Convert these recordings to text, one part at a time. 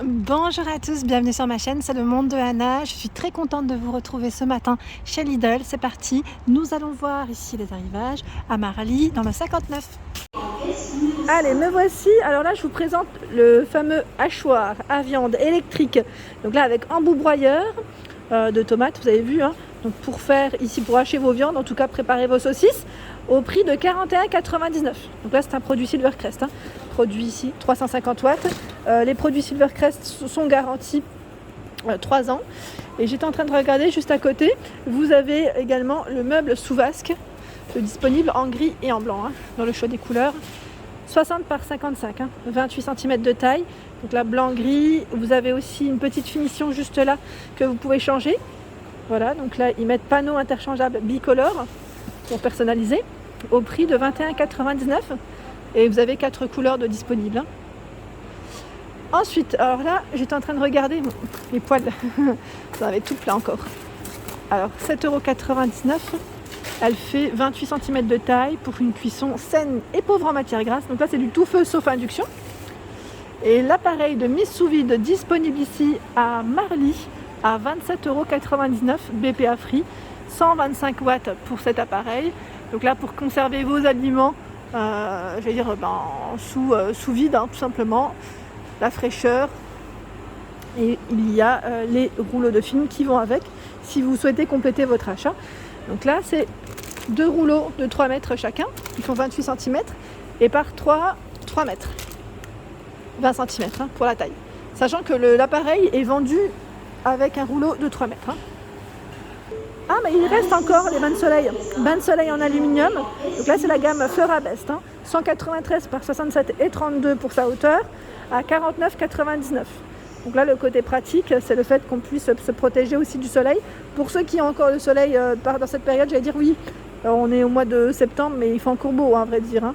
Bonjour à tous, bienvenue sur ma chaîne, c'est le monde de Anna. Je suis très contente de vous retrouver ce matin chez Lidl. C'est parti, nous allons voir ici les arrivages à Marly dans le 59. Allez, me voici. Alors là, je vous présente le fameux hachoir à viande électrique. Donc là, avec embout broyeur de tomates, vous avez vu, hein. Donc pour faire ici, pour hacher vos viandes, en tout cas préparer vos saucisses, au prix de 41,99 €. Donc là, c'est un produit Silvercrest, hein. Produit ici 350 watts. Les produits Silvercrest sont garantis 3 ans. Et j'étais en train de regarder juste à côté, vous avez également le meuble sous vasque, disponible en gris et en blanc, hein, dans le choix des couleurs. 60 par 55, hein, 28 cm de taille. Donc là, blanc-gris. Vous avez aussi une petite finition juste là que vous pouvez changer. Voilà, donc là, ils mettent panneau interchangeable bicolore pour personnaliser au prix de 21,99 €. Et vous avez 4 couleurs de disponibles, hein. Ensuite, alors là, j'étais en train de regarder les poêles. Vous en avez tout plein encore. Alors, 7,99 €. Elle fait 28 cm de taille pour une cuisson saine et pauvre en matière grasse. Donc là, c'est du tout feu sauf induction. Et l'appareil de mise sous vide disponible ici à Marly à 27,99 € BPA free. 125 watts pour cet appareil. Donc là, pour conserver vos aliments, sous vide, hein, tout simplement. La fraîcheur. Et il y a les rouleaux de film qui vont avec si vous souhaitez compléter votre achat. Donc là, c'est 2 rouleaux de 3 mètres chacun, qui font 28 cm, et par 3 mètres, 20 cm, hein, pour la taille. Sachant que l'appareil est vendu avec un rouleau de 3 mètres. Hein. Ah, mais il reste encore les bains de soleil. Bains de soleil en aluminium. Donc là, c'est la gamme Flora Best. Hein. 193 par 67 et 32 pour sa hauteur, à 49,99 €. Donc là, le côté pratique, c'est le fait qu'on puisse se protéger aussi du soleil. Pour ceux qui ont encore le soleil dans cette période, j'allais dire oui, on est au mois de septembre, mais il fait encore beau, hein, à vrai dire. Hein.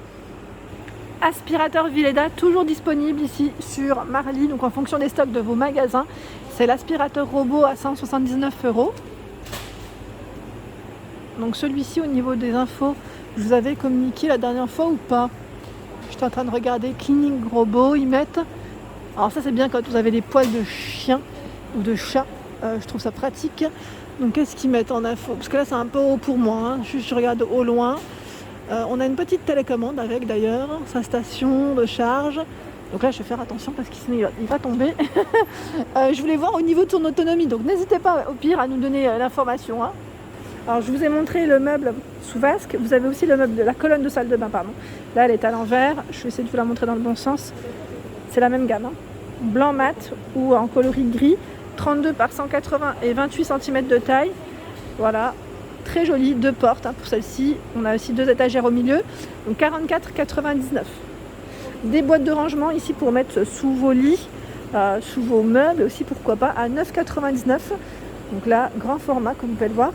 Aspirateur Vileda, toujours disponible ici sur Marly, donc en fonction des stocks de vos magasins. C'est l'aspirateur robot à 179 €. Donc celui-ci, au niveau des infos, je vous avais communiqué la dernière fois ou pas? J'étais en train de regarder Cleaning Robot, ils mettent... Alors ça, c'est bien quand vous avez des poils de chien ou de chat, je trouve ça pratique. Donc qu'est-ce qu'ils mettent en info? Parce que là, c'est un peu haut pour moi, hein. Je regarde au loin. On a une petite télécommande avec d'ailleurs, sa station de charge. Donc là, je vais faire attention parce qu'il va tomber. Je voulais voir au niveau de son autonomie, donc n'hésitez pas au pire à nous donner l'information, hein. Alors je vous ai montré le meuble sous vasque, vous avez aussi le meuble de la colonne de salle de bain, pardon. Là, elle est à l'envers, je vais essayer de vous la montrer dans le bon sens. C'est la même gamme, hein. Blanc mat ou en coloris gris, 32 par 180 et 28 cm de taille. Voilà, très joli, 2 portes, hein, pour celle-ci. On a aussi 2 étagères au milieu, donc 44,99 €. Des boîtes de rangement ici pour mettre sous vos lits, sous vos meubles aussi, pourquoi pas, à 9,99 €. Donc là, grand format, comme vous pouvez le voir.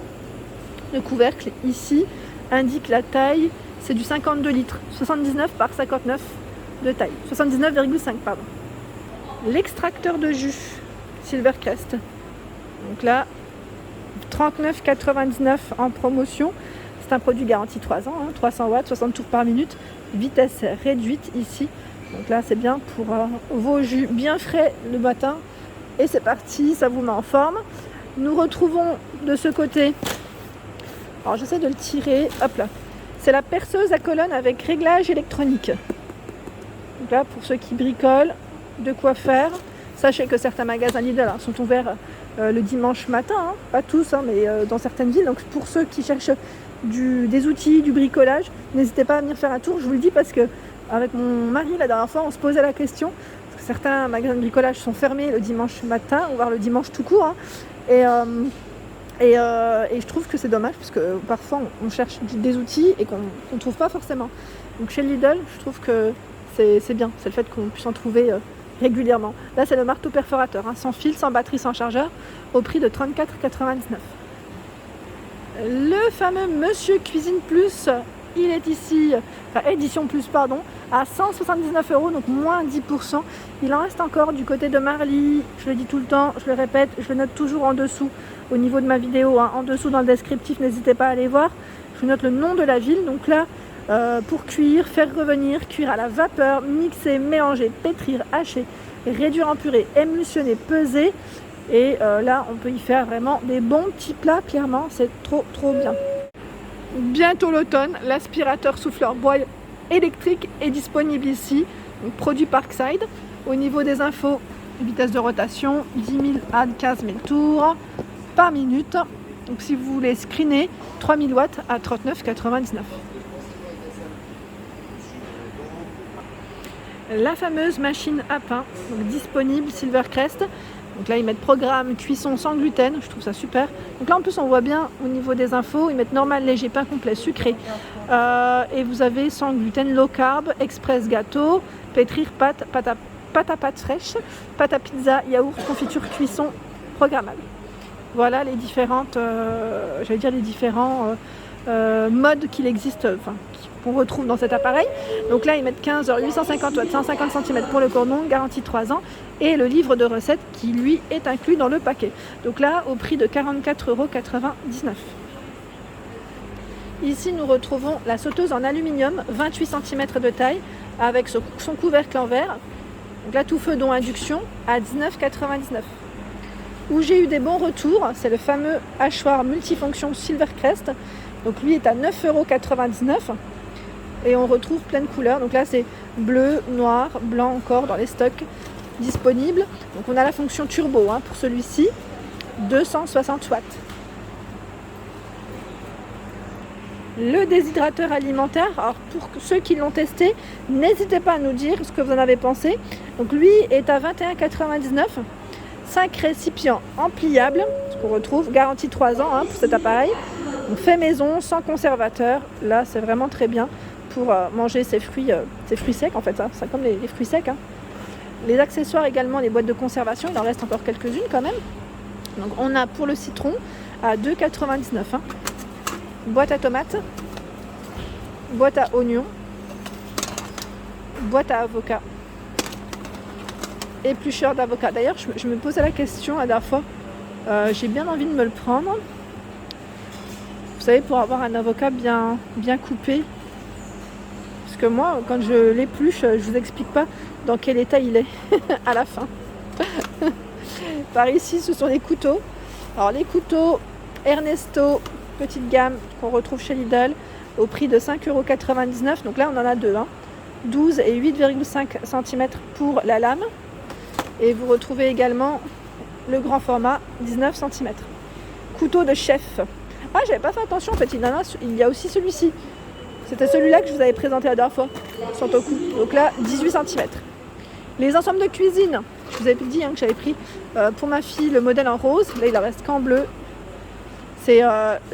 Le couvercle ici indique la taille, c'est du 52 litres, 79 par 59 de taille, 79,5 pardon. L'extracteur de jus Silvercrest, donc là 39,99 € en promotion. C'est un produit garanti 3 ans, hein, 300 watts, 60 tours par minute, vitesse réduite ici. Donc là, c'est bien pour vos jus bien frais le matin. Et c'est parti, ça vous met en forme. Nous retrouvons de ce côté, alors j'essaie de le tirer, hop là, c'est la perceuse à colonne avec réglage électronique. Donc là, pour ceux qui bricolent, de quoi faire. Sachez que certains magasins Lidl, hein, sont ouverts le dimanche matin, hein, pas tous, hein, mais dans certaines villes. Donc pour ceux qui cherchent des outils, du bricolage, n'hésitez pas à venir faire un tour. Je vous le dis parce que avec mon mari, la dernière fois, on se posait la question. Parce que certains magasins de bricolage sont fermés le dimanche matin, ou voire le dimanche tout court. Hein, et je trouve que c'est dommage parce que parfois on cherche des outils et qu'on ne trouve pas forcément. Donc chez Lidl, je trouve que c'est bien, c'est le fait qu'on puisse en trouver régulièrement. Là, c'est le marteau perforateur, hein, sans fil, sans batterie, sans chargeur, au prix de 34,99 €. Le fameux Monsieur Cuisine Plus, il est ici, enfin Édition Plus, pardon, à 179 €, donc moins 10%. Il en reste encore du côté de Marly, je le dis tout le temps, je le répète, je le note toujours en dessous, au niveau de ma vidéo, hein, en dessous dans le descriptif, n'hésitez pas à aller voir. Je note le nom de la ville, donc là, pour cuire, faire revenir, cuire à la vapeur, mixer, mélanger, pétrir, hacher, réduire en purée, émulsionner, peser. Et là, on peut y faire vraiment des bons petits plats, clairement, c'est trop bien. Bientôt l'automne, l'aspirateur souffleur bois électrique est disponible ici, donc produit Parkside. Au niveau des infos, vitesse de rotation, 10 000 à 15 000 tours par minute. Donc si vous voulez screener, 3000 watts à 39,99 €. La fameuse machine à pain, donc disponible Silvercrest. Donc là ils mettent programme cuisson sans gluten, je trouve ça super. Donc là en plus on voit bien au niveau des infos, ils mettent normal, léger, pain complet, sucré. Et vous avez sans gluten, low carb, express gâteau, pétrir, pâte à pâte fraîche, pâte à pizza, yaourt, confiture, cuisson, programmable. Voilà les différentes, les différents modes qu'il existe, qu'on retrouve dans cet appareil. Donc là ils mettent 15 heures, 850 watts, 150 cm pour le cordon, garantie 3 ans, et le livre de recettes qui lui est inclus dans le paquet. Donc là au prix de 44,99 €. Ici nous retrouvons la sauteuse en aluminium, 28 cm de taille, avec son couvercle en verre. Donc là tout feu dont induction à 19,99 €. Où j'ai eu des bons retours, c'est le fameux hachoir multifonction Silvercrest. Donc lui est à 9,99 €. Et on retrouve plein de couleurs. Donc là c'est bleu, noir, blanc encore dans les stocks disponibles. Donc on a la fonction turbo pour celui-ci, 260 watts. Le déshydrateur alimentaire, alors pour ceux qui l'ont testé, n'hésitez pas à nous dire ce que vous en avez pensé. Donc lui est à 21,99 €. 5 récipients en pliable, ce qu'on retrouve, garantie 3 ans pour cet appareil. Donc fait maison, sans conservateur. Là c'est vraiment très bien pour manger ses fruits secs en fait, c'est comme les fruits secs. Les accessoires également, les boîtes de conservation, il en reste encore quelques-unes quand même. Donc on a pour le citron à 2,99 €. Boîte à tomates, boîte à oignons, boîte à avocat, éplucheur d'avocat. D'ailleurs je me posais la question la dernière fois, j'ai bien envie de me le prendre. Vous savez, pour avoir un avocat bien coupé. Parce que moi, quand je l'épluche, je vous explique pas dans quel état il est à la fin. Par ici, ce sont les couteaux. Alors les couteaux Ernesto, petite gamme qu'on retrouve chez Lidl au prix de 5,99 €. Donc là, on en a deux. 12 et 8,5 cm pour la lame. Et vous retrouvez également le grand format, 19 cm. Couteau de chef. Ah, j'avais pas fait attention en fait, il y a aussi celui-ci. C'était celui-là que je vous avais présenté la dernière fois, Santoku. Donc là, 18 cm. Les ensembles de cuisine, je vous avais dit que j'avais pris pour ma fille le modèle en rose. Là, il en reste qu'en bleu. C'est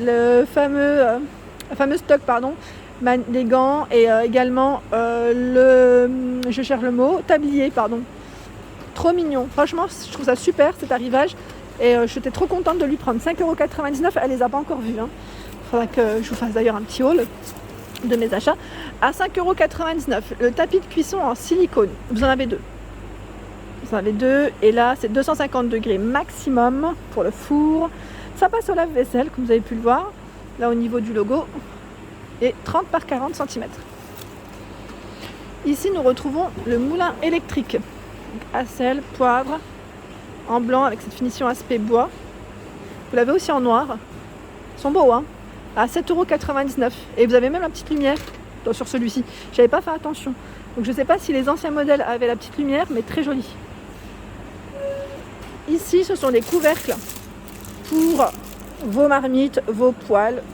le fameux stock, les gants et également tablier, Trop mignon. Franchement, je trouve ça super cet arrivage. Et j'étais trop contente de lui prendre 5,99 €. Elle les a pas encore vus. Il faudra que je vous fasse d'ailleurs un petit haul de mes achats. À 5,99 €. Le tapis de cuisson en silicone. Vous en avez deux. Et là, c'est 250 degrés maximum pour le four. Ça passe au lave-vaisselle, comme vous avez pu le voir. Là, au niveau du logo. Et 30 par 40 cm. Ici, nous retrouvons le moulin électrique. Donc, à sel, poivre. En blanc avec cette finition aspect bois. Vous l'avez aussi en noir. Ils sont beaux, à 7,99 €. Et vous avez même la petite lumière sur celui-ci. J'avais pas fait attention. Donc je ne sais pas si les anciens modèles avaient la petite lumière, mais très joli. Ici, ce sont des couvercles pour vos marmites, vos poêles.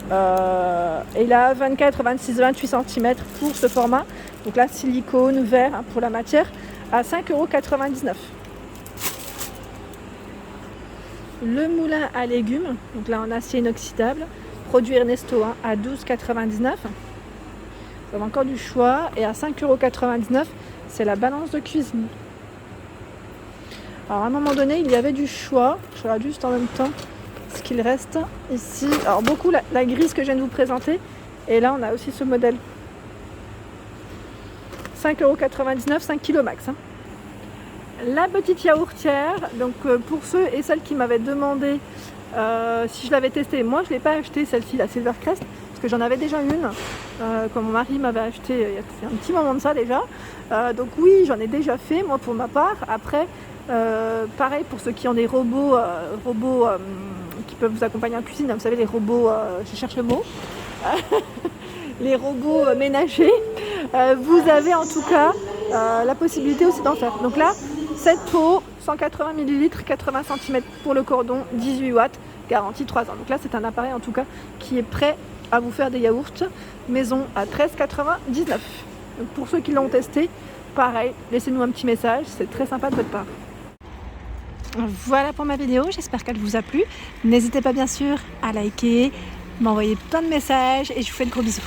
Et là, 24, 26, 28 cm pour ce format. Donc là, silicone, verre pour la matière, à 5,99 €. Le moulin à légumes, donc là en acier inoxydable, produit Ernesto à 12,99 €. Vous avez encore du choix. Et à 5,99 €, c'est la balance de cuisine. Alors à un moment donné, il y avait du choix. Je regarde juste en même temps ce qu'il reste ici. Alors beaucoup la grise que je viens de vous présenter. Et là, on a aussi ce modèle. 5,99 €, 5 kg max. La petite yaourtière, donc pour ceux et celles qui m'avaient demandé si je l'avais testée, moi je ne l'ai pas acheté celle-ci, la Silvercrest, parce parce que j'en avais déjà une, quand mon mari m'avait acheté il y a un petit moment de ça déjà. Donc oui, j'en ai déjà fait, moi pour ma part. Après, pareil pour ceux qui ont des robots qui peuvent vous accompagner en cuisine, vous savez les robots, je cherche le mot, les robots ménagers, vous avez en tout cas la possibilité aussi d'en faire. Donc là, cette peau, 180 ml, 80 cm pour le cordon, 18 watts, garantie 3 ans. Donc là, c'est un appareil en tout cas qui est prêt à vous faire des yaourts maison à 13,99 €. Donc pour ceux qui l'ont testé, pareil, laissez-nous un petit message, c'est très sympa de votre part. Voilà pour ma vidéo, j'espère qu'elle vous a plu. N'hésitez pas bien sûr à liker, m'envoyer plein de messages et je vous fais de gros bisous.